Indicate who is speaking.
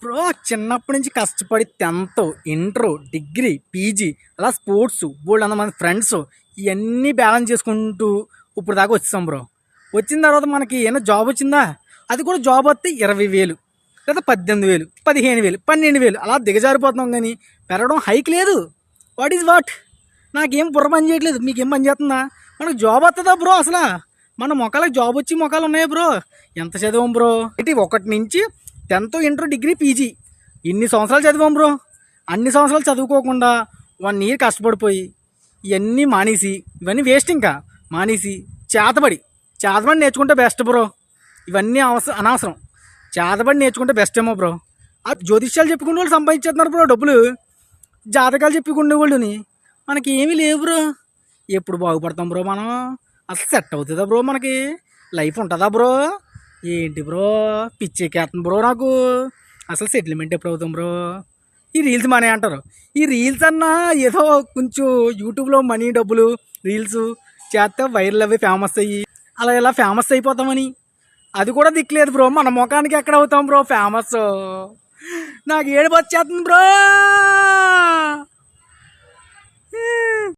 Speaker 1: Bro చిన్నప్పటి నుంచి కష్టపడి 10th ఇంటర్ డిగ్రీ పీజీ అలా స్పోర్ట్స్ బోల్డ్ మంది ఫ్రెండ్స్ ఇవన్నీ బ్యాలెన్స్ చేసుకుంటూ ఇప్పుడు దాకా వచ్చాం బ్రో. వచ్చిన తర్వాత మనకి ఏమైనా జాబ్ వచ్చిందా? అది కూడా జాబ్ వస్తే 20,000 లేదా 18,000 15,000 12,000 అలా దిగజారిపోతున్నాం. కానీ పెరగడం హైక్ లేదు. What is what? నాకేం బుర్ర పని చేయట్లేదు. మీకేం పని చేస్తుందా? మనకు జాబ్ వస్తుందా బ్రో? అసలు మన మొక్కలకు జాబ్ వచ్చి మొక్కలు ఉన్నాయా బ్రో? ఎంత చదివాం బ్రో? ఇటు 1 నుంచి 10th ఇంటర్ డిగ్రీ పీజీ ఇన్ని సంవత్సరాలు చదివాం బ్రో. అన్ని సంవత్సరాలు చదువుకోకుండా 1 ఇయర్ కష్టపడిపోయి ఇవన్నీ మానేసి ఇవన్నీ వేస్ట్. ఇంకా మానేసి చేతబడి నేర్చుకుంటే బెస్ట్ బ్రో. ఇవన్నీ అనవసరం. చేతబడి నేర్చుకుంటే బెస్ట్ ఏమో బ్రో. ఆ జ్యోతిష్యాలు చెప్పుకునే వాళ్ళు సంపాదించేస్తున్నారు బ్రో డబ్బులు. జాతకాలు చెప్పుకునే వాళ్ళని మనకి ఏమీ లేవు బ్రో. ఎప్పుడు బాగుపడతాం బ్రో మనం? అసలు సెట్ అవుతుందా బ్రో? మనకి లైఫ్ ఉంటుందా బ్రో? ఏంటి బ్రో పిచ్చెక్కేస్తుంది బ్రో నాకు. అసలు సెటిల్మెంట్ ఎప్పుడు అవుతాం బ్రో? ఈ రీల్స్ మనీ అంటారు. ఈ రీల్స్ అన్నా ఏదో కొంచెం యూట్యూబ్లో మనీ డబ్బులు రీల్స్ చేస్తే వైరల్ అవి ఫేమస్ అయ్యి అలా ఇలా ఫేమస్ అయిపోతామని అది కూడా దిక్కులేదు బ్రో. మన ముఖానికి ఎక్కడ అవుతాం బ్రో ఫేమస్? నాకు ఏడుపు వచ్చేస్తుంది బ్రో.